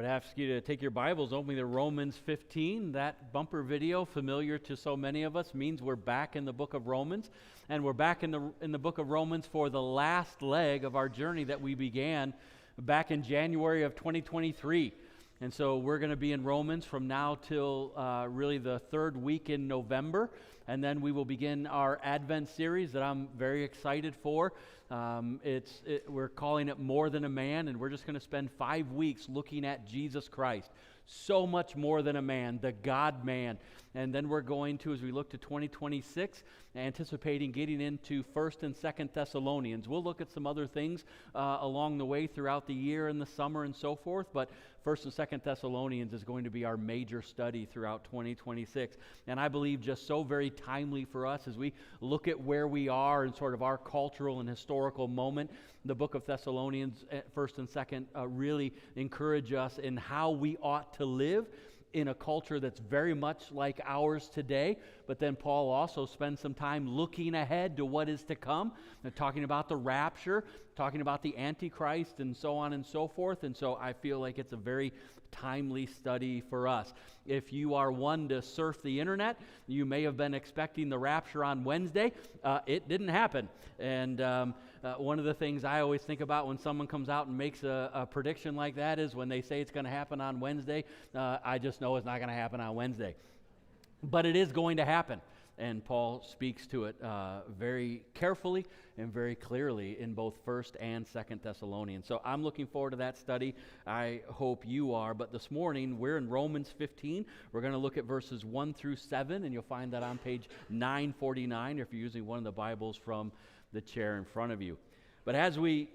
I would ask you to take your Bibles, open to Romans 15. That bumper video, familiar to so many of us, means we're back in the book of Romans. And we're back in the book of Romans for the last leg of our journey that we began back in January of 2023. And so we're going to be in Romans from now till really the third week in November. And then we will begin our Advent series that I'm very excited for. We're calling it More Than a Man, and we're just going to spend 5 weeks looking at Jesus Christ. So much more than a man, the God-man. And then we're going to, as we look to 2026, anticipating getting into 1st and 2nd Thessalonians. We'll look at some other things along the way throughout the year and the summer and so forth, but 1st and 2nd Thessalonians is going to be our major study throughout 2026. And I believe just so very timely for us as we look at where we are in sort of our cultural and historical moment. The book of Thessalonians, 1st and 2nd, really encourage us in how we ought to live in a culture that's very much like ours today. But then Paul also spends some time looking ahead to what is to come, talking about the rapture, talking about the Antichrist, and so on and so forth. And so I feel like it's a very timely study for us. If you are one to surf the internet, you may have been expecting the rapture on Wednesday. It didn't happen. And one of the things I always think about when someone comes out and makes a prediction like that is when they say it's going to happen on Wednesday, I just know it's not going to happen on Wednesday. But it is going to happen. And Paul speaks to it very carefully and very clearly in both 1st and 2nd Thessalonians. So I'm looking forward to that study. I hope you are. But this morning, we're in Romans 15. We're going to look at verses 1 through 7, and you'll find that on page 949 if you're using one of the Bibles from the chair in front of you. But as we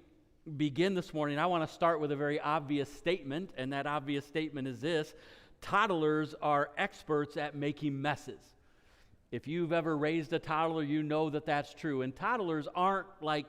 begin this morning, I want to start with a very obvious statement, and that obvious statement is this: toddlers are experts at making messes. If you've ever raised a toddler, you know that that's true. And toddlers aren't like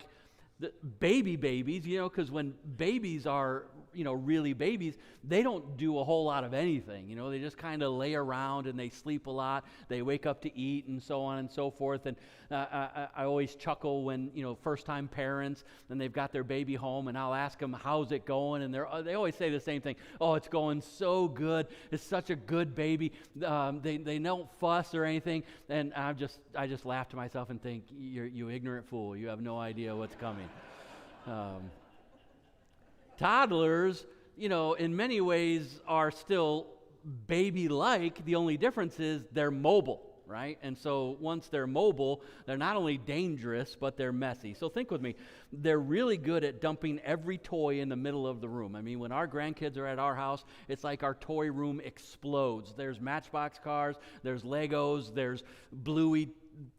the babies, because when babies are, really babies, they don't do a whole lot of anything. They just kind of lay around and they sleep a lot. They wake up to eat and so on and so forth. And I always chuckle when, first-time parents, and they've got their baby home, and I'll ask them, how's it going? And they always say the same thing. Oh, it's going so good. It's such a good baby. They don't fuss or anything. And I just laugh to myself and think, you ignorant fool. You have no idea what's coming. Toddlers, in many ways are still baby-like. The only difference is they're mobile, right? And so once they're mobile, they're not only dangerous, but they're messy. So think with me. They're really good at dumping every toy in the middle of the room. I mean, when our grandkids are at our house, it's like our toy room explodes. There's Matchbox cars, there's Legos, there's Bluey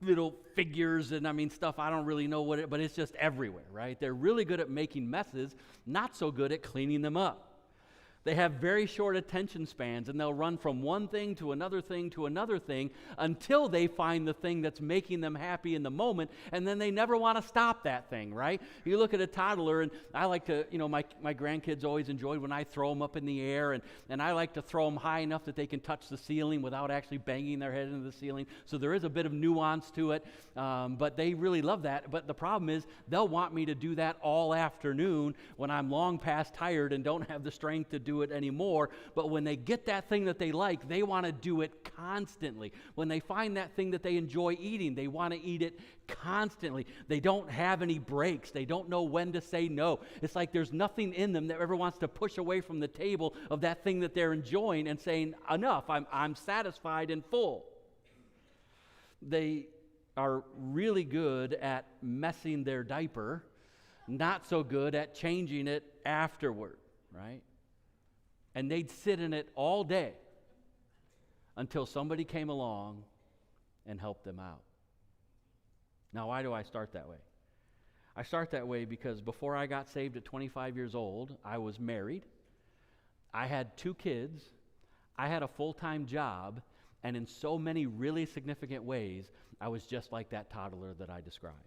little figures, and stuff I don't really know but it's just everywhere, right? They're really good at making messes, not so good at cleaning them up. They have very short attention spans, and they'll run from one thing to another thing to another thing until they find the thing that's making them happy in the moment, and then they never want to stop that thing, right? You look at a toddler, and I like to, my grandkids always enjoyed when I throw them up in the air, and I like to throw them high enough that they can touch the ceiling without actually banging their head into the ceiling. So there is a bit of nuance to it, but they really love that. But the problem is they'll want me to do that all afternoon when I'm long past tired and don't have the strength to do it anymore. But when they get that thing that they like, they want to do it constantly. When they find that thing that they enjoy eating, they want to eat it constantly. They don't have any breaks. They don't know when to say no. It's like there's nothing in them that ever wants to push away from the table of that thing that they're enjoying and saying, enough, I'm satisfied and full. They are really good at messing their diaper, not so good at changing it afterward, right? And they'd sit in it all day until somebody came along and helped them out. Now, why do I start that way? I start that way because before I got saved at 25 years old, I was married. I had 2 kids. I had a full-time job. And in so many really significant ways, I was just like that toddler that I described.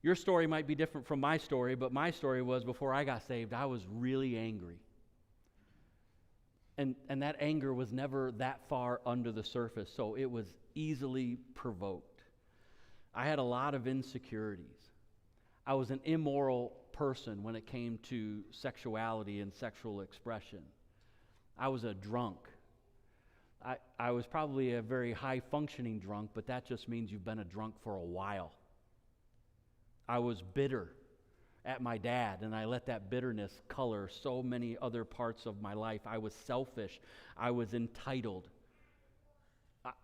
Your story might be different from my story, but my story was before I got saved, I was really angry. And that anger was never that far under the surface, so it was easily provoked. I had a lot of insecurities. I was an immoral person when it came to sexuality and sexual expression. I was a drunk. I was probably a very high-functioning drunk, but that just means you've been a drunk for a while. I was bitter at my dad, and I let that bitterness color so many other parts of my life. I was selfish. I was entitled.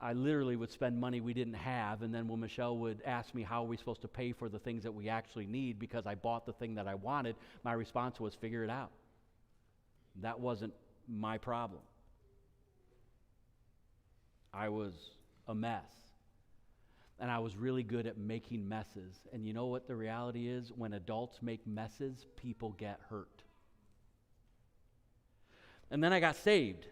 I literally would spend money we didn't have, and then when Michelle would ask me how are we supposed to pay for the things that we actually need because I bought the thing that I wanted, my response was figure it out. That wasn't my problem. I was a mess. And I was really good at making messes. And you know what the reality is? When adults make messes, people get hurt. And then I got saved.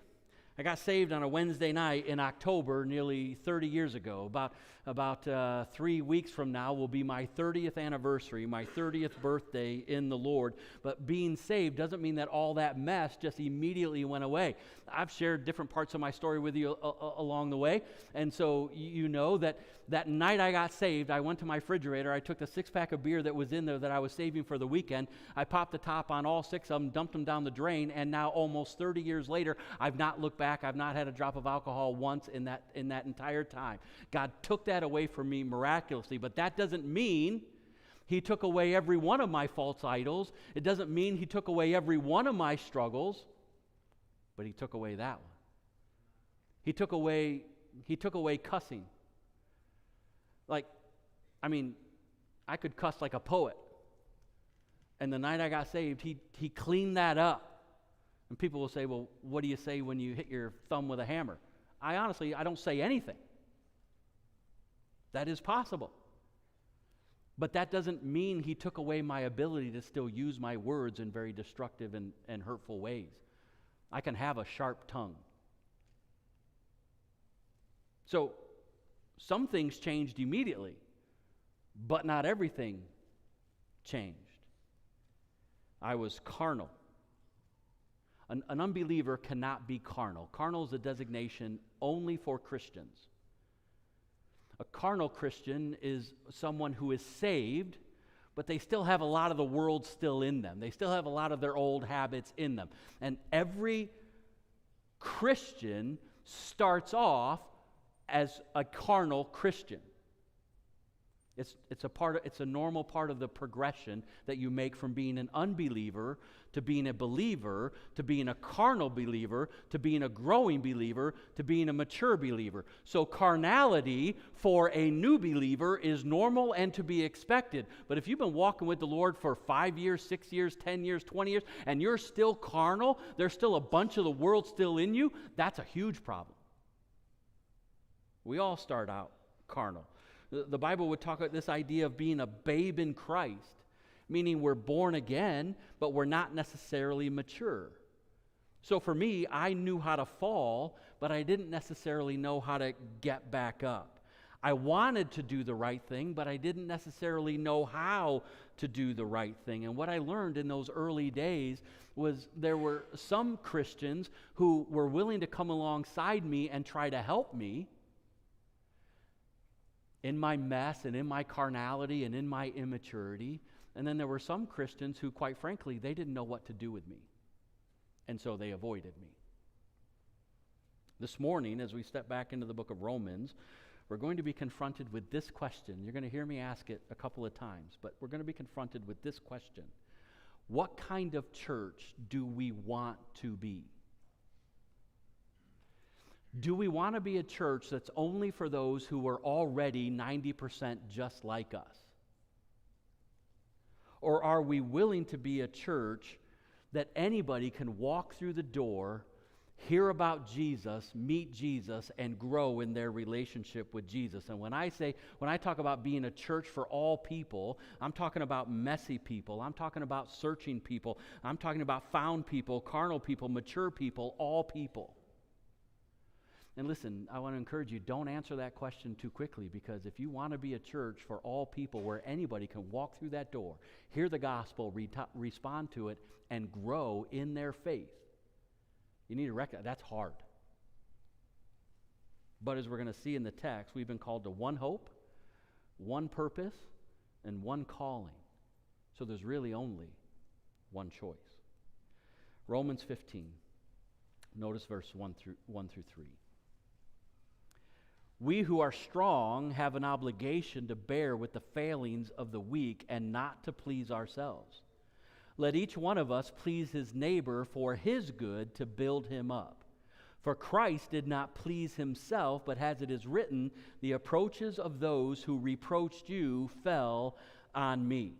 I got saved on a Wednesday night in October, nearly 30 years ago. About 3 weeks from now will be my 30th anniversary, my 30th birthday in the Lord. But being saved doesn't mean that all that mess just immediately went away. I've shared different parts of my story with you along the way. And so you know that night I got saved, I went to my refrigerator, I took the 6-pack of beer that was in there that I was saving for the weekend, I popped the top on all 6 of them, dumped them down the drain, and now almost 30 years later, I've not looked back, I've not had a drop of alcohol once in that entire time. God took that away from me miraculously, but that doesn't mean He took away every one of my false idols. It doesn't mean He took away every one of my struggles, but He took away that one. He took away cussing. I could cuss like a poet. And the night I got saved, he cleaned that up. And people will say, well, what do you say when you hit your thumb with a hammer? I don't say anything. That is possible. But that doesn't mean He took away my ability to still use my words in very destructive and hurtful ways. I can have a sharp tongue. So, some things changed immediately, but not everything changed. I was carnal. An unbeliever cannot be carnal. Carnal is a designation only for Christians. A carnal Christian is someone who is saved, but they still have a lot of the world still in them. They still have a lot of their old habits in them. And every Christian starts off as a carnal Christian. It's a normal part of the progression that you make from being an unbeliever to being a believer, to being a carnal believer, to being a growing believer, to being a mature believer. So carnality for a new believer is normal and to be expected. But if you've been walking with the Lord for 5 years, 6 years, 10 years, 20 years, and you're still carnal, there's still a bunch of the world still in you, that's a huge problem. We all start out carnal. The Bible would talk about this idea of being a babe in Christ, meaning we're born again, but we're not necessarily mature. So for me, I knew how to fall, but I didn't necessarily know how to get back up. I wanted to do the right thing, but I didn't necessarily know how to do the right thing. And what I learned in those early days was there were some Christians who were willing to come alongside me and try to help me in my mess and in my carnality and in my immaturity. And then there were some Christians who, quite frankly, they didn't know what to do with me. And so they avoided me. This morning, as we step back into the book of Romans, we're going to be confronted with this question. You're going to hear me ask it a couple of times, but we're going to be confronted with this question. What kind of church do we want to be? Do we want to be a church that's only for those who are already 90% just like us? Or are we willing to be a church that anybody can walk through the door, hear about Jesus, meet Jesus, and grow in their relationship with Jesus? And when I talk about being a church for all people, I'm talking about messy people, I'm talking about searching people, I'm talking about found people, carnal people, mature people, all people. And listen, I want to encourage you, don't answer that question too quickly, because if you want to be a church for all people where anybody can walk through that door, hear the gospel, respond to it, and grow in their faith, you need to recognize that's hard. But as we're going to see in the text, we've been called to one hope, one purpose, and one calling. So there's really only one choice. Romans 15. Notice verse 1 through 3. We who are strong have an obligation to bear with the failings of the weak and not to please ourselves. Let each one of us please his neighbor for his good, to build him up. For Christ did not please himself, but as it is written, the approaches of those who reproached you fell on me.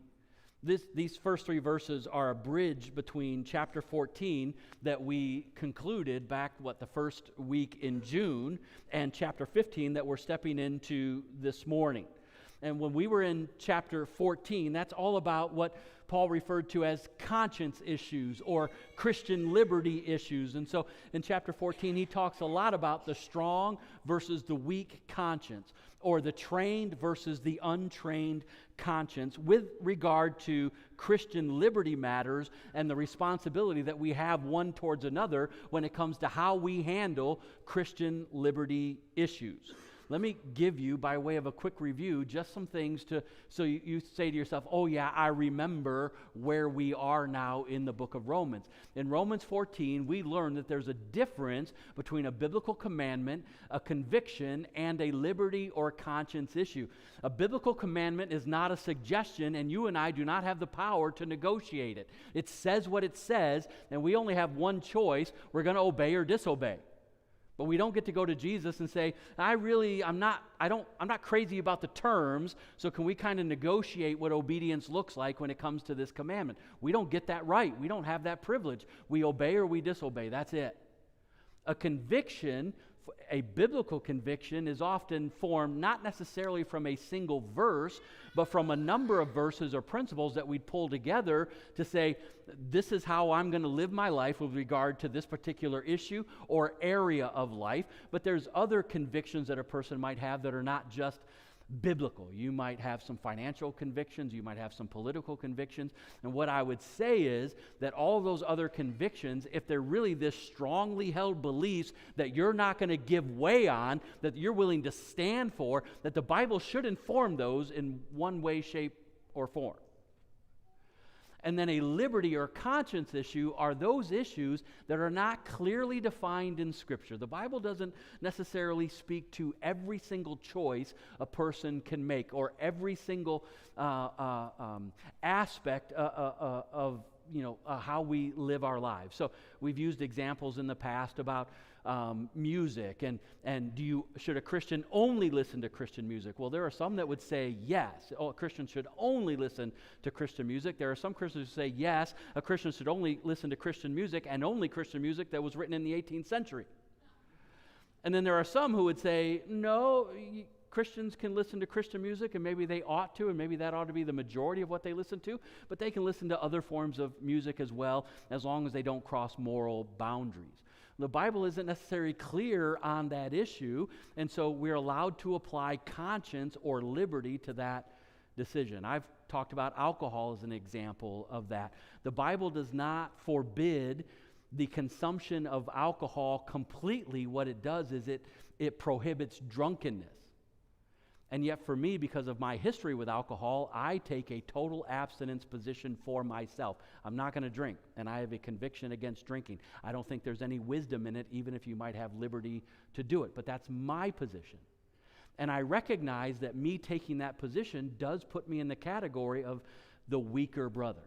These first three verses are a bridge between chapter 14 that we concluded back, the first week in June, and chapter 15 that we're stepping into this morning. And when we were in chapter 14, that's all about what Paul referred to as conscience issues or Christian liberty issues. And so in chapter 14, he talks a lot about the strong versus the weak conscience, or the trained versus the untrained conscience, with regard to Christian liberty matters and the responsibility that we have one towards another when it comes to how we handle Christian liberty issues. Let me give you, by way of a quick review, just some things so you say to yourself, oh yeah, I remember where we are now in the book of Romans. In Romans 14, we learn that there's a difference between a biblical commandment, a conviction, and a liberty or conscience issue. A biblical commandment is not a suggestion, and you and I do not have the power to negotiate it. It says what it says, and we only have one choice. We're going to obey or disobey. But we don't get to go to Jesus and say, I'm not crazy about the terms, so can we kind of negotiate what obedience looks like when it comes to this commandment? We don't get that right. We don't have that privilege. We obey or we disobey. That's it. A conviction, a biblical conviction, is often formed not necessarily from a single verse, but from a number of verses or principles that we'd pull together to say, this is how I'm going to live my life with regard to this particular issue or area of life. But there's other convictions that a person might have that are not just biblical. You might have some financial convictions, you might have some political convictions, and what I would say is that all those other convictions, if they're really this strongly held beliefs that you're not going to give way on, that you're willing to stand for, that the Bible should inform those in one way, shape, or form. And then a liberty or conscience issue are those issues that are not clearly defined in Scripture. The Bible doesn't necessarily speak to every single choice a person can make, or every single aspect of how we live our lives. So we've used examples in the past about music, and should a Christian only listen to Christian music? Well, there are some that would say yes, a Christian should only listen to Christian music. There are some Christians who say yes, a Christian should only listen to Christian music, and only Christian music that was written in the 18th century. And then there are some who would say, no, Christians can listen to Christian music, and maybe they ought to, and maybe that ought to be the majority of what they listen to, but they can listen to other forms of music as well, as long as they don't cross moral boundaries. The Bible isn't necessarily clear on that issue, and so we're allowed to apply conscience or liberty to that decision. I've talked about alcohol as an example of that. The Bible does not forbid the consumption of alcohol completely. What it does is it prohibits drunkenness. And yet for me, because of my history with alcohol, I take a total abstinence position for myself. I'm not going to drink, and I have a conviction against drinking. I don't think there's any wisdom in it, even if you might have liberty to do it. But that's my position. And I recognize that me taking that position does put me in the category of the weaker brother.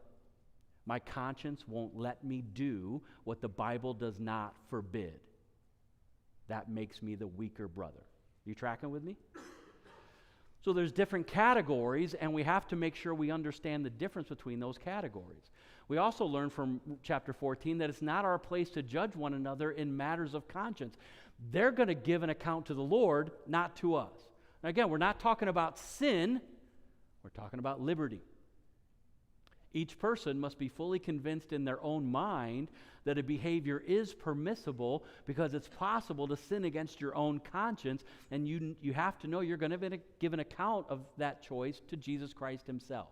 My conscience won't let me do what the Bible does not forbid. That makes me the weaker brother. You tracking with me? So there's different categories, and we have to make sure we understand the difference between those categories. We also learn from chapter 14 that it's not our place to judge one another in matters of conscience. They're going to give an account to the Lord, not to us. Now again, we're not talking about sin, we're talking about liberty. Each person must be fully convinced in their own mind that a behavior is permissible, because it's possible to sin against your own conscience, and you have to know you're going to give an account of that choice to Jesus Christ himself.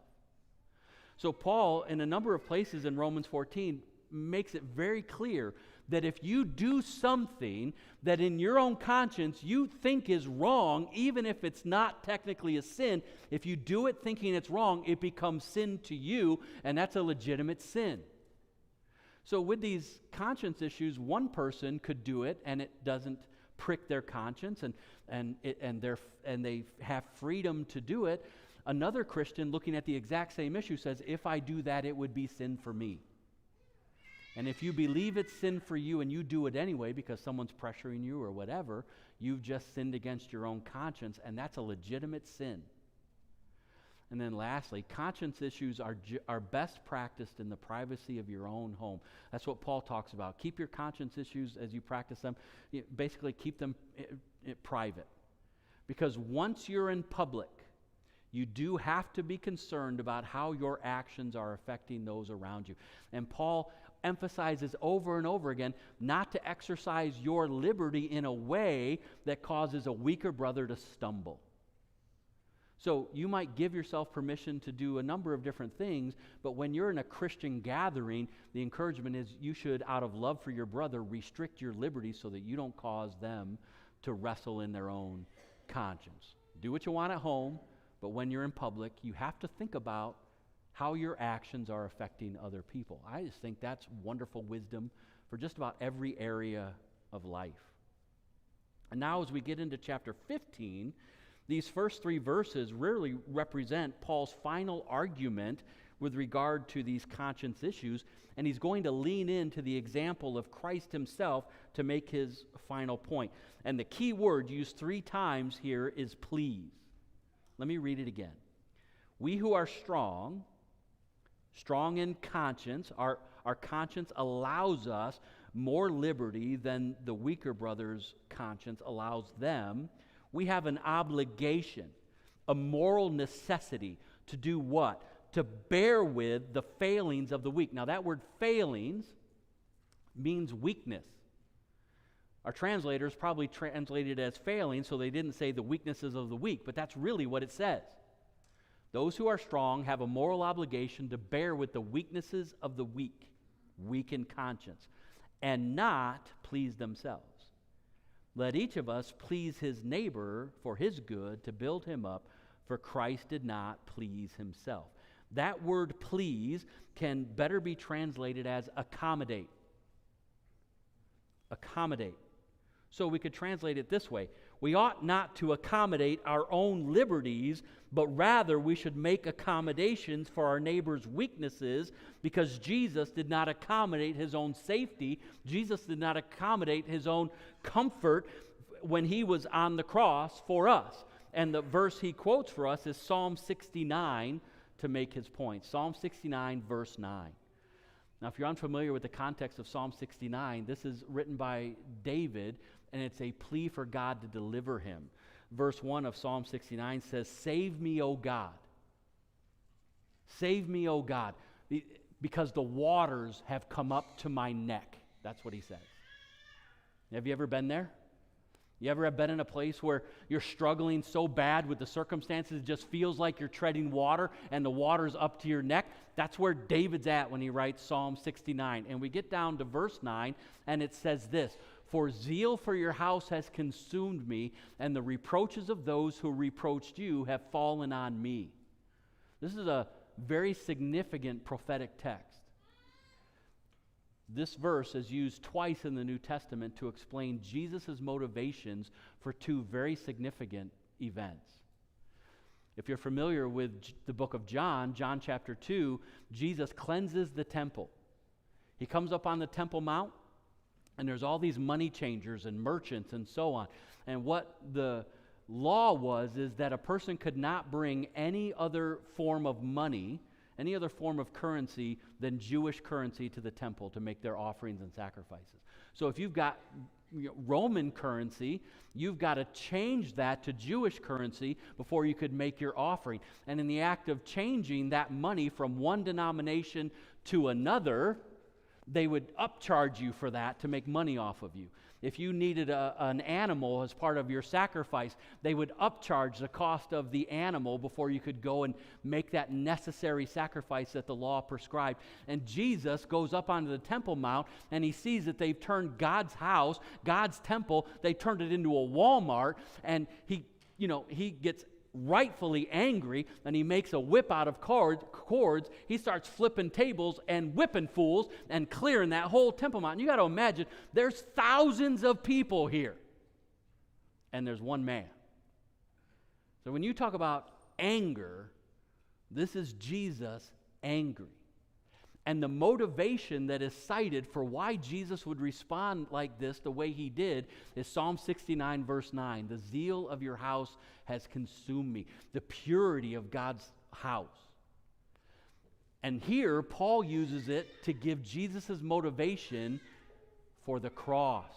So Paul, in a number of places in Romans 14, makes it very clear that if you do something that in your own conscience you think is wrong, even if it's not technically a sin, if you do it thinking it's wrong, it becomes sin to you, and that's a legitimate sin. So with these conscience issues, one person could do it and it doesn't prick their conscience, and they have freedom to do it. Another Christian looking at the exact same issue says, if I do that, it would be sin for me. And if you believe it's sin for you and you do it anyway because someone's pressuring you or whatever, you've just sinned against your own conscience, and that's a legitimate sin. And then lastly, conscience issues are best practiced in the privacy of your own home. That's what Paul talks about. Keep your conscience issues as you practice them. Basically, keep them private. Because once you're in public, you do have to be concerned about how your actions are affecting those around you. And Paul emphasizes over and over again not to exercise your liberty in a way that causes a weaker brother to stumble. So you might give yourself permission to do a number of different things, but when you're in a Christian gathering, the encouragement is you should, out of love for your brother, restrict your liberty so that you don't cause them to wrestle in their own conscience. Do what you want at home, but when you're in public, you have to think about how your actions are affecting other people. I just think that's wonderful wisdom for just about every area of life. And now as we get into chapter 15, these first 3 verses really represent Paul's final argument with regard to these conscience issues, and he's going to lean into the example of Christ himself to make his final point. And the key word used 3 times here is please. Let me read it again. We who are strong in conscience, our conscience allows us more liberty than the weaker brother's conscience allows them. We have an obligation, a moral necessity to do what? To bear with the failings of the weak. Now that word failings means weakness. Our translators probably translated it as failing, so they didn't say the weaknesses of the weak, but that's really what it says. Those who are strong have a moral obligation to bear with the weaknesses of the weak in conscience, and not please themselves. Let each of us please his neighbor for his good, to build him up, for Christ did not please himself. That word please can better be translated as accommodate. Accommodate. So we could translate it this way. We ought not to accommodate our own liberties, but rather we should make accommodations for our neighbor's weaknesses, because Jesus did not accommodate his own safety. Jesus did not accommodate his own comfort when he was on the cross for us. And the verse he quotes for us is Psalm 69 to make his point. Psalm 69, verse 9. Now, if you're unfamiliar with the context of Psalm 69, this is written by David, and it's a plea for God to deliver him. Verse 1 of Psalm 69 says, "Save me, O God. Save me, O God, because the waters have come up to my neck." That's what he says. Have you ever been there? You ever have been in a place where you're struggling so bad with the circumstances, it just feels like you're treading water and the water's up to your neck? That's where David's at when he writes Psalm 69. And we get down to verse 9, and it says this: "For zeal for your house has consumed me, and the reproaches of those who reproached you have fallen on me." This is a very significant prophetic text. This verse is used twice in the New Testament to explain Jesus' motivations for 2 very significant events. If you're familiar with the book of John, John chapter 2, Jesus cleanses the temple. He comes up on the Temple Mount, and there's all these money changers and merchants and so on. And what the law was is that a person could not bring any other form of money, any other form of currency than Jewish currency to the temple to make their offerings and sacrifices. So if you've got Roman currency, you've got to change that to Jewish currency before you could make your offering. And in the act of changing that money from one denomination to another, They would upcharge you for that to make money off of you. If you needed an animal as part of your sacrifice, they would upcharge the cost of the animal before you could go and make that necessary sacrifice that the law prescribed. And Jesus goes up onto the Temple Mount, and he sees that they've turned God's house, God's temple, they turned it into a Walmart, and he gets rightfully angry, and he makes a whip out of cords. He starts flipping tables and whipping fools and clearing that whole Temple Mount. You got to imagine, there's thousands of people here, and there's one man. So when you talk about anger, this is Jesus angry. And the motivation that is cited for why Jesus would respond like this the way he did is Psalm 69, verse 9. The zeal of your house has consumed me. The purity of God's house. And here, Paul uses it to give Jesus' motivation for the cross.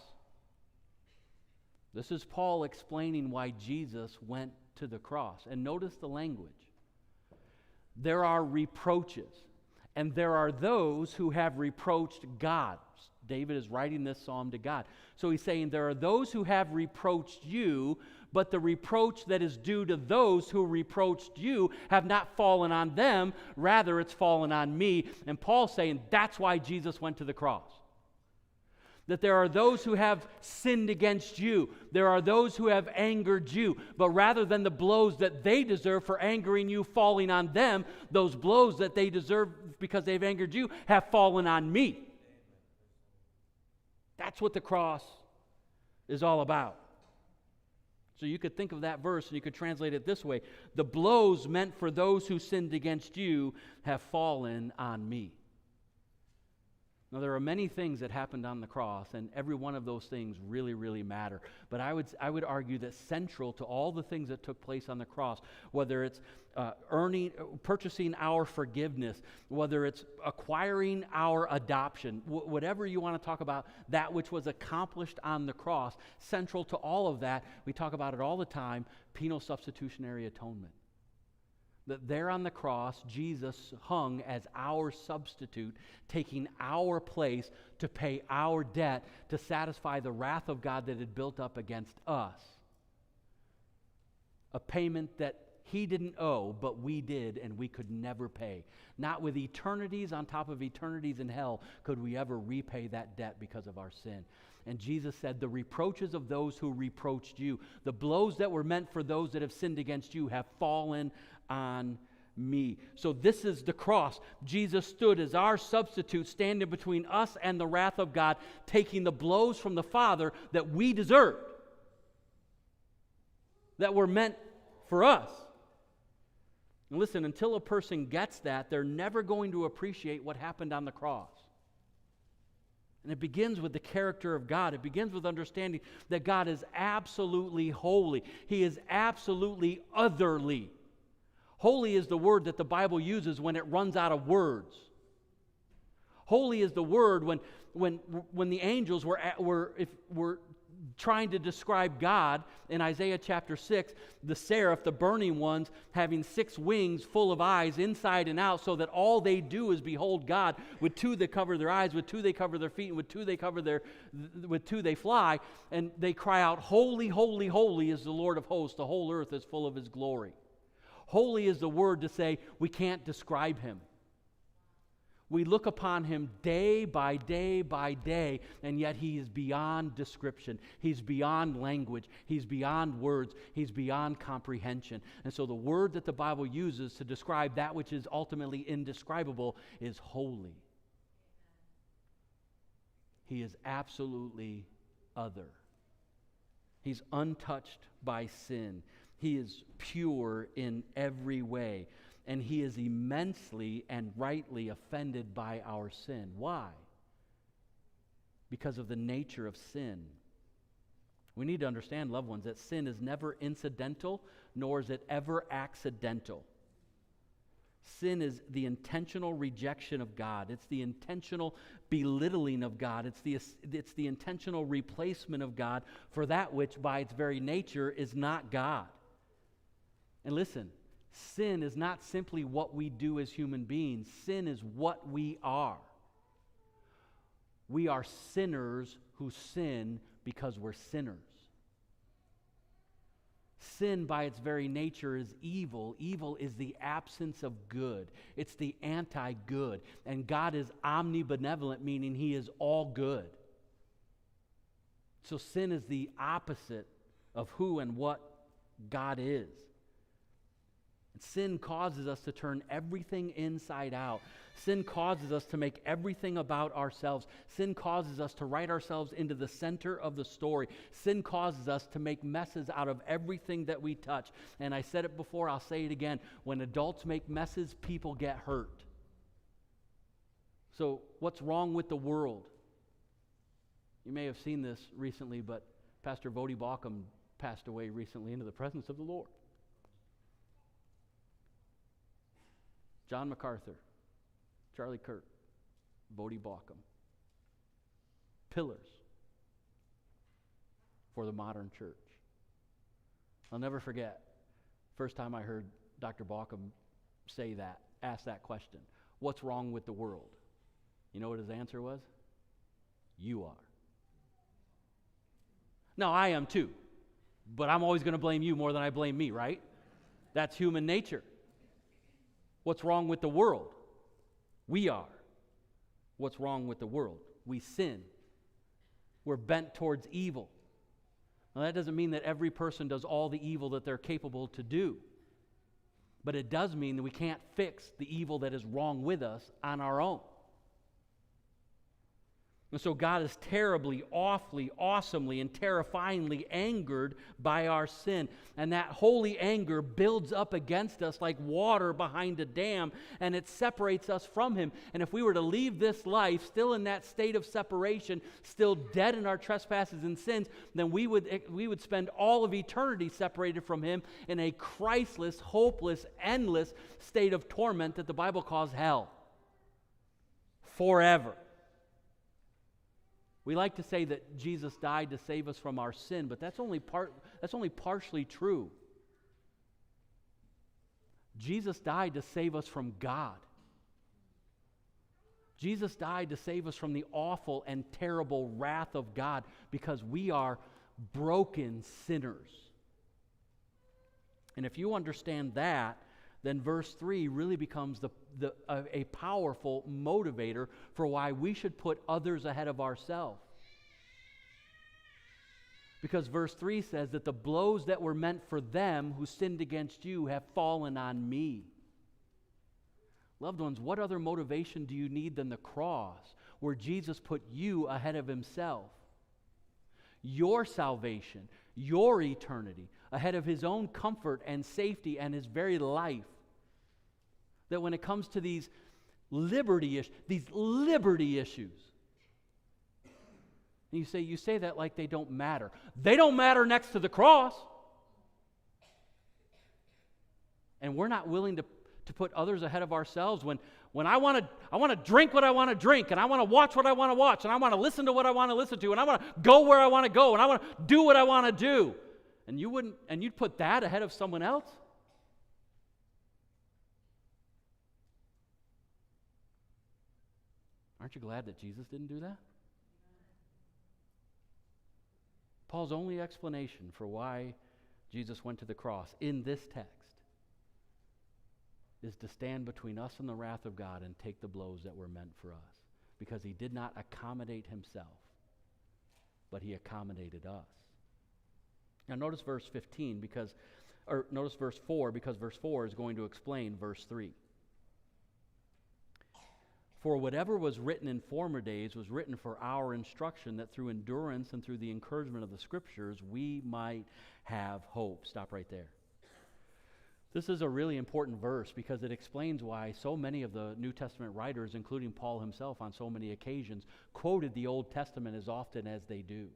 This is Paul explaining why Jesus went to the cross. And notice the language. There are reproaches. And there are those who have reproached God. David is writing this psalm to God. So he's saying there are those who have reproached you, but the reproach that is due to those who reproached you have not fallen on them. Rather, it's fallen on me. And Paul's saying that's why Jesus went to the cross. That there are those who have sinned against you. There are those who have angered you. But rather than the blows that they deserve for angering you falling on them, those blows that they deserve because they've angered you have fallen on me. That's what the cross is all about. So you could think of that verse and you could translate it this way. The blows meant for those who sinned against you have fallen on me. Now, there are many things that happened on the cross, and every one of those things really, really matter. But I would argue that central to all the things that took place on the cross, whether it's purchasing our forgiveness, whether it's acquiring our adoption, whatever you want to talk about, that which was accomplished on the cross, central to all of that, we talk about it all the time, penal substitutionary atonement. That there on the cross, Jesus hung as our substitute, taking our place to pay our debt, to satisfy the wrath of God that had built up against us. A payment that he didn't owe, but we did, and we could never pay. Not with eternities on top of eternities in hell could we ever repay that debt because of our sin. And Jesus said, the reproaches of those who reproached you, the blows that were meant for those that have sinned against you have fallen on me. So this is the cross. Jesus stood as our substitute, standing between us and the wrath of God, taking the blows from the Father that we deserved, that were meant for us. And listen, until a person gets that, they're never going to appreciate what happened on the cross. And it begins with the character of God. It begins with understanding that God is absolutely holy. He is absolutely otherly. Holy is the word that the Bible uses when it runs out of words. Holy is the word when the angels were trying to describe God in Isaiah chapter 6, the seraph, the burning ones, having 6 wings full of eyes inside and out, so that all they do is behold God. With 2 they cover their eyes, with 2 they cover their feet, and with 2 they fly, and they cry out, "Holy, holy, holy is the Lord of hosts. The whole earth is full of his glory." Holy is the word to say we can't describe him. We look upon him day by day by day, and yet he is beyond description. He's beyond language. He's beyond words. He's beyond comprehension. And so the word that the Bible uses to describe that which is ultimately indescribable is holy. He is absolutely other. He's untouched by sin. He is pure in every way. And he is immensely and rightly offended by our sin. Why? Because of the nature of sin. We need to understand, loved ones, that sin is never incidental, nor is it ever accidental. Sin is the intentional rejection of God. It's the intentional belittling of God. It's the intentional replacement of God for that which by its very nature is not God. And listen, sin is not simply what we do as human beings. Sin is what we are. We are sinners who sin because we're sinners. Sin, by its very nature, is evil. Evil is the absence of good. It's the anti-good. And God is omnibenevolent, meaning He is all good. So sin is the opposite of who and what God is. And sin causes us to turn everything inside out. Sin causes us to make everything about ourselves. Sin causes us to write ourselves into the center of the story. Sin causes us to make messes out of everything that we touch. And I said it before, I'll say it again. When adults make messes, people get hurt. So what's wrong with the world? You may have seen this recently, but Pastor Vodi Balkum passed away recently into the presence of the Lord. John MacArthur, Charlie Kirk, Vodi Balkum. Pillars for the modern church. I'll never forget, first time I heard Dr. Balkum say that, ask that question, what's wrong with the world? You know what his answer was? You are. Now, I am too, but I'm always going to blame you more than I blame me, right? That's human nature. What's wrong with the world? We are. What's wrong with the world? We sin. We're bent towards evil. Now, that doesn't mean that every person does all the evil that they're capable to do. But it does mean that we can't fix the evil that is wrong with us on our own. And so God is terribly, awfully, awesomely, and terrifyingly angered by our sin. And that holy anger builds up against us like water behind a dam, and it separates us from Him. And if we were to leave this life still in that state of separation, still dead in our trespasses and sins, then we would spend all of eternity separated from Him in a Christless, hopeless, endless state of torment that the Bible calls hell. Forever. We like to say that Jesus died to save us from our sin, but that's only partially true. Jesus died to save us from God. Jesus died to save us from the awful and terrible wrath of God because we are broken sinners. And if you understand that, then verse 3 really becomes a powerful motivator for why we should put others ahead of ourselves. Because verse 3 says that the blows that were meant for them who sinned against you have fallen on me. Loved ones, what other motivation do you need than the cross, where Jesus put you ahead of Himself? Your salvation, your eternity, ahead of His own comfort and safety and His very life. That when it comes to these liberty issues, and you say that like they don't matter. They don't matter next to the cross. And we're not willing to put others ahead of ourselves when I want to drink what I want to drink, and I want to watch what I want to watch, and I want to listen to what I want to listen to, and I want to go where I want to go, and I want to do what I want to do. And you'd put that ahead of someone else? Aren't you glad that Jesus didn't do that? Paul's only explanation for why Jesus went to the cross in this text is to stand between us and the wrath of God and take the blows that were meant for us. Because He did not accommodate Himself, but He accommodated us. Now notice verse 4, because verse 4 is going to explain verse 3. For whatever was written in former days was written for our instruction, that through endurance and through the encouragement of the Scriptures we might have hope. Stop right there. This is a really important verse because it explains why so many of the New Testament writers, including Paul himself on so many occasions, quoted the Old Testament as often as they do.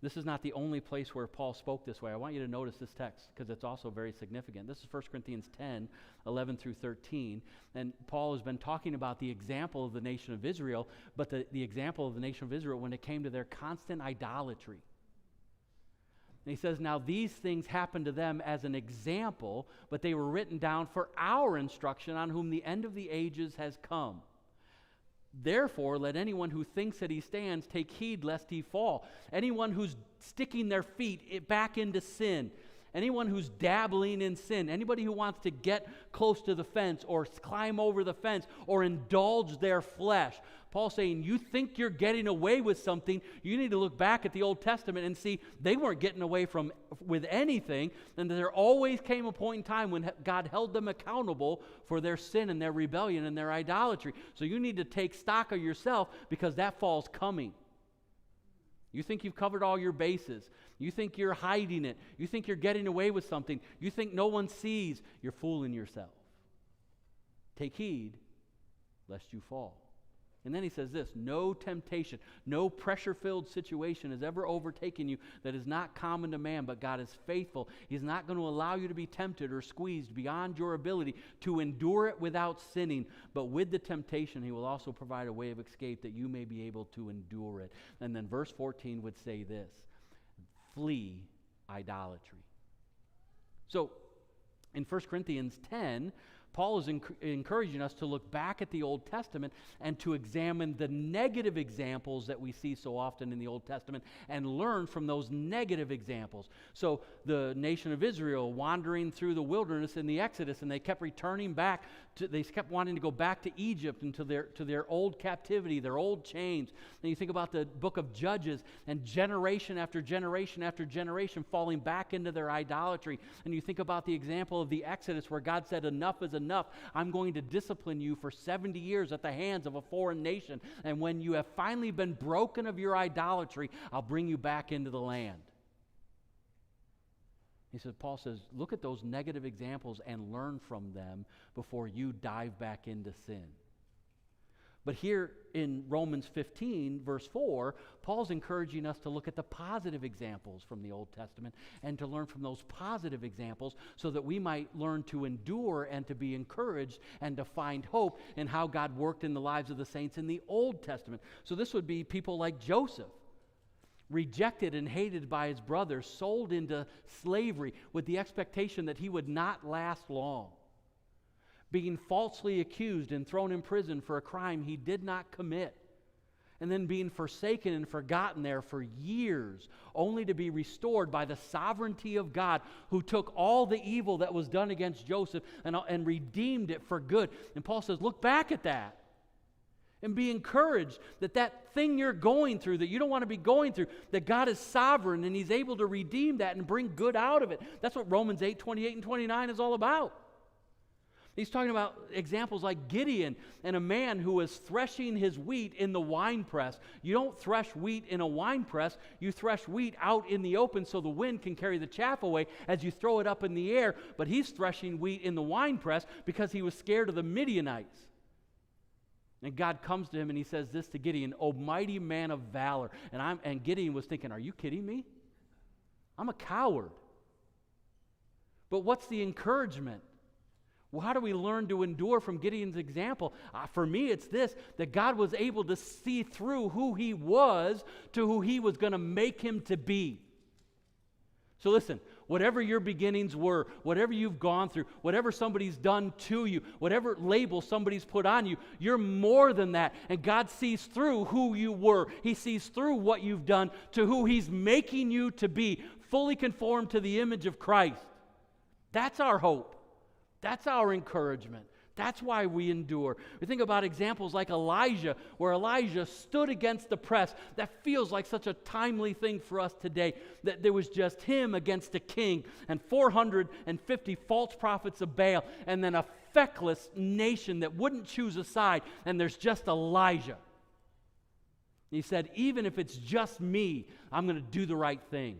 This is not the only place where Paul spoke this way. I want you to notice this text because it's also very significant. This is 1 Corinthians 10, 11 through 13. And Paul has been talking about the example of the nation of Israel, but the example of the nation of Israel when it came to their constant idolatry. And he says, now these things happened to them as an example, but they were written down for our instruction, on whom the end of the ages has come. Therefore, let anyone who thinks that he stands take heed lest he fall. Anyone who's sticking their feet back into sin, anyone who's dabbling in sin, anybody who wants to get close to the fence or climb over the fence or indulge their flesh. Paul's saying, you think you're getting away with something, you need to look back at the Old Testament and see they weren't getting away with anything, and there always came a point in time when God held them accountable for their sin and their rebellion and their idolatry. So you need to take stock of yourself because that fall's coming. You think you've covered all your bases. You think you're hiding it. You think you're getting away with something. You think no one sees. You're fooling yourself. Take heed lest you fall. And then he says this, no temptation, no pressure-filled situation has ever overtaken you that is not common to man, but God is faithful. He's not going to allow you to be tempted or squeezed beyond your ability to endure it without sinning. But with the temptation, he will also provide a way of escape that you may be able to endure it. And then verse 14 would say this, flee idolatry. So in 1 Corinthians 10, Paul is encouraging us to look back at the Old Testament and to examine the negative examples that we see so often in the Old Testament and learn from those negative examples. So the nation of Israel wandering through the wilderness in the Exodus, and they kept returning back. They kept wanting to go back to Egypt and to their old captivity, their old chains. And you think about the book of Judges and generation after generation after generation falling back into their idolatry. And you think about the example of the Exodus where God said, enough is enough. I'm going to discipline you for 70 years at the hands of a foreign nation. And when you have finally been broken of your idolatry, I'll bring you back into the land. Paul says, look at those negative examples and learn from them before you dive back into sin. But here in Romans 15, verse 4, Paul's encouraging us to look at the positive examples from the Old Testament and to learn from those positive examples so that we might learn to endure and to be encouraged and to find hope in how God worked in the lives of the saints in the Old Testament. So this would be people like Joseph, rejected and hated by his brothers, sold into slavery with the expectation that he would not last long, being falsely accused and thrown in prison for a crime he did not commit, and then being forsaken and forgotten there for years, only to be restored by the sovereignty of God, who took all the evil that was done against Joseph and redeemed it for good. And Paul says, look back at that and be encouraged that that thing you're going through, that you don't want to be going through, that God is sovereign and He's able to redeem that and bring good out of it. That's what Romans 8, 28 and 29 is all about. He's talking about examples like Gideon and a man who was threshing his wheat in the winepress. You don't thresh wheat in a winepress. You thresh wheat out in the open so the wind can carry the chaff away as you throw it up in the air. But he's threshing wheat in the winepress because he was scared of the Midianites. And God comes to him and he says this to Gideon, "O mighty man of valor." And Gideon was thinking, are you kidding me? I'm a coward. But what's the encouragement? Well, how do we learn to endure from Gideon's example? For me, it's this, that God was able to see through who he was to who he was going to make him to be. So listen, whatever your beginnings were, whatever you've gone through, whatever somebody's done to you, whatever label somebody's put on you, you're more than that. And God sees through who you were. He sees through what you've done to who He's making you to be, fully conformed to the image of Christ. That's our hope. That's our encouragement. That's why we endure. We think about examples like Elijah, where Elijah stood against the press. That feels like such a timely thing for us today, that there was just him against a king and 450 false prophets of Baal, and then a feckless nation that wouldn't choose a side, and there's just Elijah. He said, even if it's just me, I'm going to do the right thing.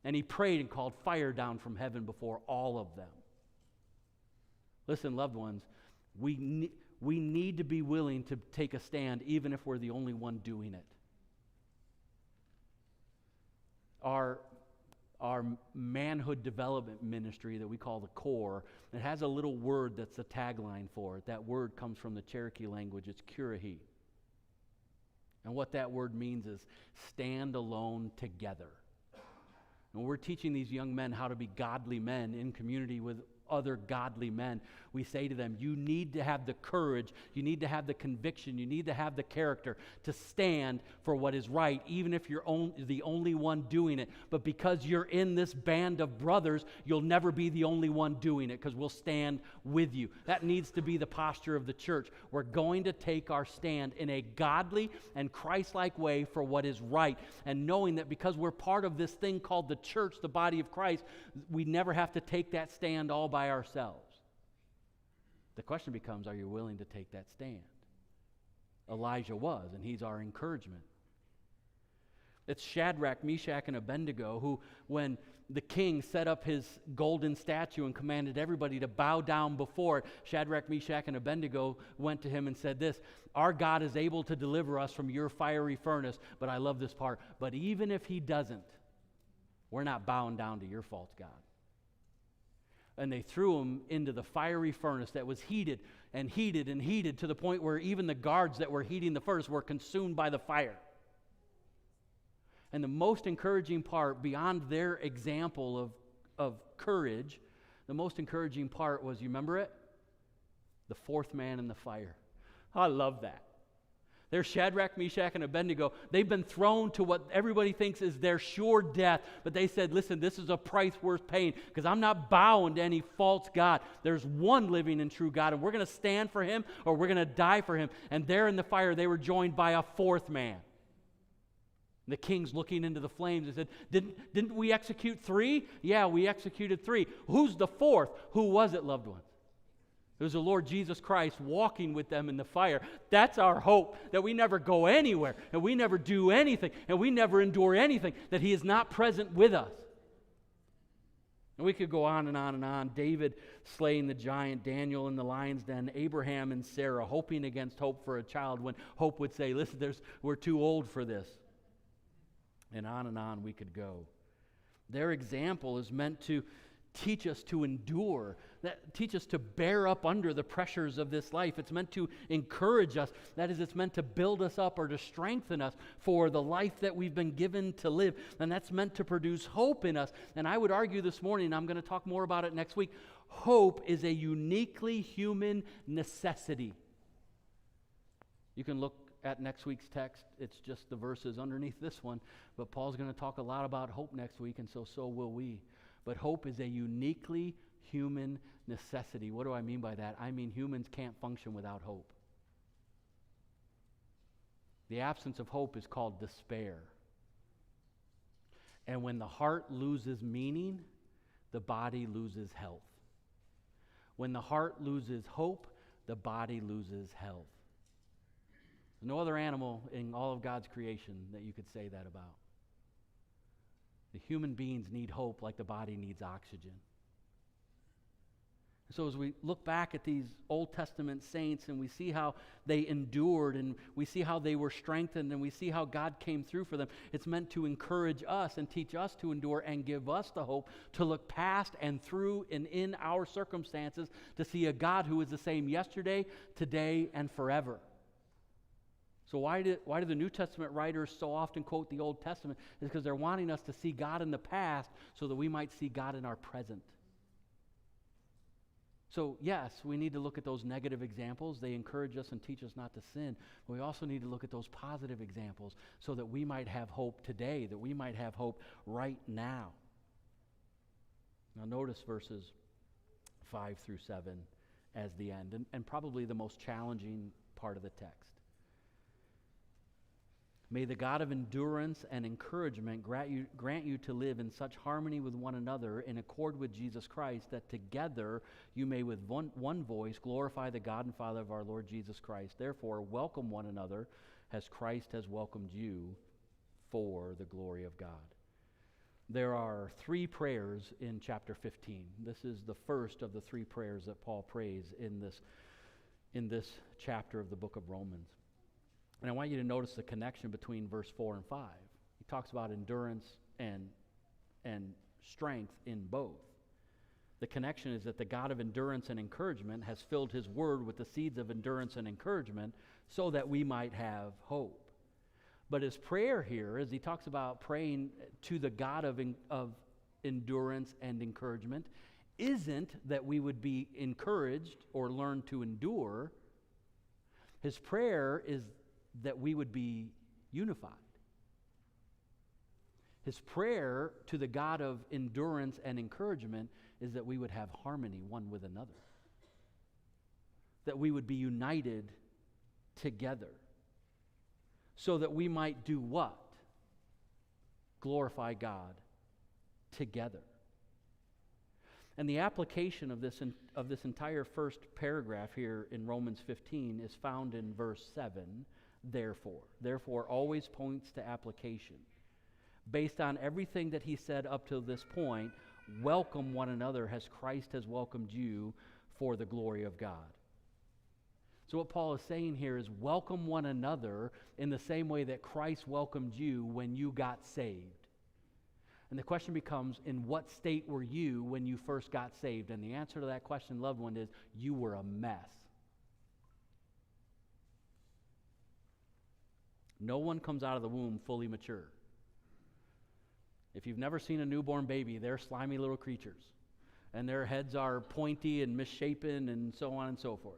And he prayed and called fire down from heaven before all of them. Listen, loved ones, we need to be willing to take a stand even if we're the only one doing it. Our manhood development ministry that we call the CORE, it has a little word that's the tagline for it. That word comes from the Cherokee language. It's Kurahi. And what that word means is stand alone together. And we're teaching these young men how to be godly men in community with other godly men, we say to them, you need to have the courage, you need to have the conviction, you need to have the character to stand for what is right, even if you're the only one doing it. But because you're in this band of brothers, you'll never be the only one doing it, because we'll stand with you. That needs to be the posture of the church. We're going to take our stand in a godly and Christ-like way for what is right, and knowing that because we're part of this thing called the church, the body of Christ, we never have to take that stand all by ourselves. The question becomes, are you willing to take that stand? Elijah was, and he's our encouragement. It's Shadrach, Meshach, and Abednego who, when the king set up his golden statue and commanded everybody to bow down before it, Shadrach, Meshach, and Abednego went to him and said this, our God is able to deliver us from your fiery furnace, but I love this part, but even if he doesn't, we're not bowing down to your false god. And they threw him into the fiery furnace that was heated and heated and heated to the point where even the guards that were heating the furnace were consumed by the fire. And the most encouraging part, beyond their example of courage, the most encouraging part was, you remember it? The fourth man in the fire. I love that. There's Shadrach, Meshach, and Abednego. They've been thrown to what everybody thinks is their sure death. But they said, listen, this is a price worth paying, because I'm not bowing to any false god. There's one living and true God, and we're going to stand for him or we're going to die for him. And there in the fire, they were joined by a fourth man. The king's looking into the flames and said, didn't we execute 3? Yeah, we executed 3. Who's the fourth? Who was it, loved ones? It was the Lord Jesus Christ walking with them in the fire. That's our hope, that we never go anywhere, and we never do anything, and we never endure anything, that he is not present with us. And we could go on and on and on. David slaying the giant, Daniel in the lion's den, Abraham and Sarah hoping against hope for a child when hope would say, listen, we're too old for this. And on we could go. Their example is meant to teach us to endure, teach us to bear up under the pressures of this life. It's meant to encourage us. That is, it's meant to build us up or to strengthen us for the life that we've been given to live. And that's meant to produce hope in us. And I would argue this morning, I'm going to talk more about it next week, hope is a uniquely human necessity. You can look at next week's text. It's just the verses underneath this one. But Paul's going to talk a lot about hope next week, and so will we. But hope is a uniquely human necessity. What do I mean by that? I mean humans can't function without hope. The absence of hope is called despair. And when the heart loses meaning, the body loses health. When the heart loses hope, the body loses health. There's no other animal in all of God's creation that you could say that about. The human beings need hope like the body needs oxygen. So as we look back at these Old Testament saints and we see how they endured and we see how they were strengthened and we see how God came through for them, it's meant to encourage us and teach us to endure and give us the hope to look past and through and in our circumstances to see a God who is the same yesterday, today, and forever. So why do the New Testament writers so often quote the Old Testament? It's because they're wanting us to see God in the past so that we might see God in our present. So yes, we need to look at those negative examples. They encourage us and teach us not to sin. But we also need to look at those positive examples so that we might have hope today, that we might have hope right now. Now notice verses 5 through 7 as the end, and probably the most challenging part of the text. May the God of endurance and encouragement grant you to live in such harmony with one another in accord with Jesus Christ, that together you may with one voice glorify the God and Father of our Lord Jesus Christ. Therefore, welcome one another as Christ has welcomed you for the glory of God. There are 3 prayers in chapter 15. This is the first of the 3 prayers that Paul prays in this chapter of the book of Romans. And I want you to notice the connection between verse 4 and 5. He talks about endurance and strength in both. The connection is that the God of endurance and encouragement has filled his word with the seeds of endurance and encouragement so that we might have hope. But his prayer here, as he talks about praying to the God of endurance and encouragement, isn't that we would be encouraged or learn to endure. His prayer is that we would be unified. His prayer to the God of endurance and encouragement is that we would have harmony one with another. That we would be united together. So that we might do what? Glorify God together. And the application of this entire first paragraph here in Romans 15 is found in verse 7, therefore. Therefore always points to application. Based on everything that he said up to this point, welcome one another as Christ has welcomed you for the glory of God. So what Paul is saying here is welcome one another in the same way that Christ welcomed you when you got saved. And the question becomes, in what state were you when you first got saved? And the answer to that question, loved one, is you were a mess. No one comes out of the womb fully mature. If you've never seen a newborn baby, they're slimy little creatures. And their heads are pointy and misshapen and so on and so forth.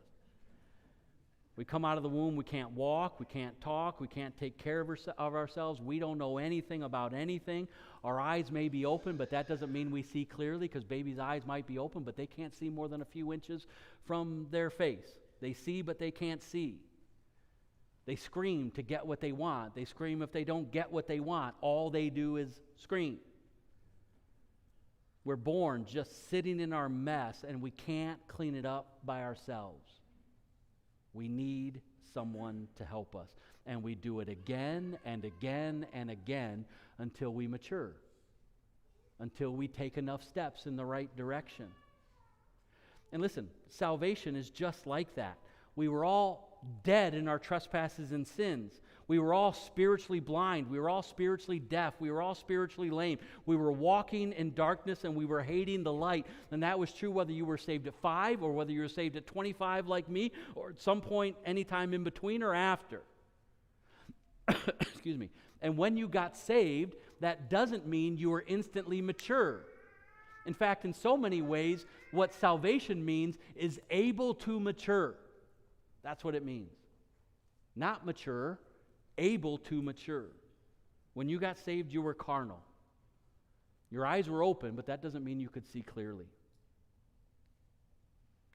We come out of the womb, we can't walk, we can't talk, we can't take care of ourselves. We don't know anything about anything. Our eyes may be open, but that doesn't mean we see clearly, because babies' eyes might be open, but they can't see more than a few inches from their face. They see, but they can't see. They scream to get what they want. They scream if they don't get what they want. All they do is scream. We're born just sitting in our mess, and we can't clean it up by ourselves. We need someone to help us. And we do it again and again and again until we mature, until we take enough steps in the right direction. And listen, salvation is just like that. We were all dead in our trespasses and sins. We were all spiritually blind. We were all spiritually deaf. We were all spiritually lame. We were walking in darkness and we were hating the light. And that was true whether you were saved at 5 or whether you were saved at 25 like me, or at some point anytime in between or after. Excuse me. And when you got saved, that doesn't mean you were instantly mature. In fact, in so many ways, what salvation means is able to mature. That's what it means. Not mature, able to mature. When you got saved, you were carnal. Your eyes were open, but that doesn't mean you could see clearly.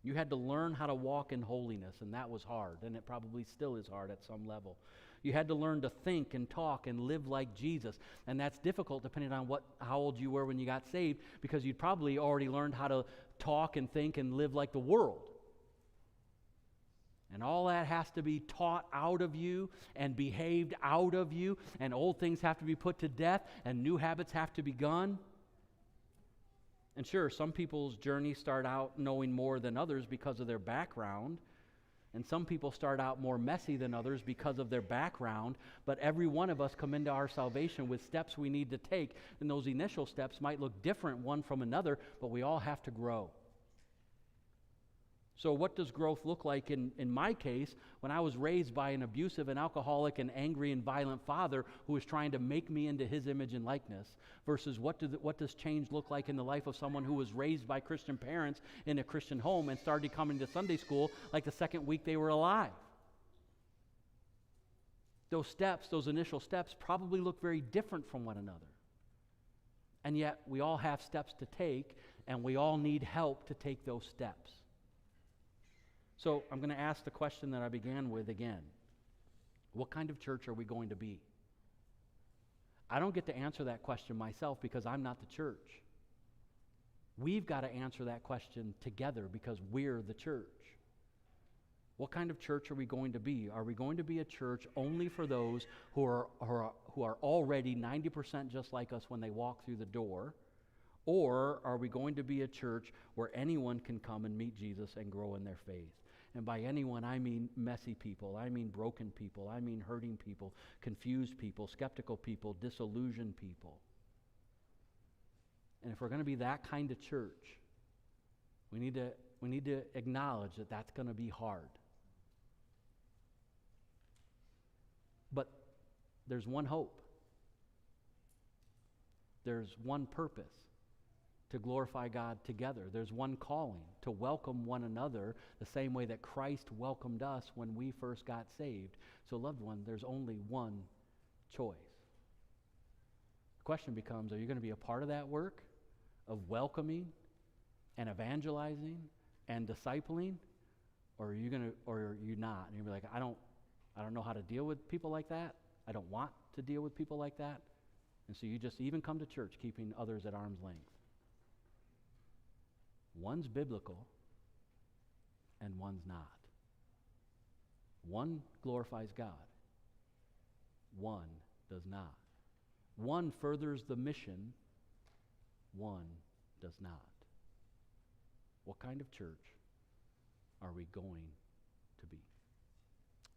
You had to learn how to walk in holiness, and that was hard, and it probably still is hard at some level. You had to learn to think and talk and live like Jesus, and that's difficult depending on how old you were when you got saved, because you'd probably already learned how to talk and think and live like the world. And all that has to be taught out of you and behaved out of you, and old things have to be put to death, and new habits have to be begun. And sure, some people's journeys start out knowing more than others because of their background, and some people start out more messy than others because of their background, but every one of us come into our salvation with steps we need to take, and those initial steps might look different one from another, but we all have to grow. So what does growth look like in my case when I was raised by an abusive and alcoholic and angry and violent father who was trying to make me into his image and likeness, versus what does change look like in the life of someone who was raised by Christian parents in a Christian home and started coming to Sunday school like the second week they were alive? Those steps, those initial steps, probably look very different from one another. And yet we all have steps to take, and we all need help to take those steps. So I'm going to ask the question that I began with again. What kind of church are we going to be? I don't get to answer that question myself because I'm not the church. We've got to answer that question together because we're the church. What kind of church are we going to be? Are we going to be a church only for those who are already 90% just like us when they walk through the door? Or are we going to be a church where anyone can come and meet Jesus and grow in their faith? And by anyone, I mean messy people. I mean broken people. I mean hurting people, confused people, skeptical people, disillusioned people. And if we're going to be that kind of church, we need to acknowledge that that's going to be hard. But there's one hope. There's one purpose. to glorify God together. There's one calling, to welcome one another the same way that Christ welcomed us when we first got saved. So, loved one, there's only one choice. The question becomes, are you going to be a part of that work of welcoming and evangelizing and discipling, or are you not? And you'll be like, I don't know how to deal with people like that. I don't want to deal with people like that. And so you just even come to church keeping others at arm's length. One's biblical and one's not. One glorifies God. One does not. One furthers the mission. One does not. What kind of church are we going to be?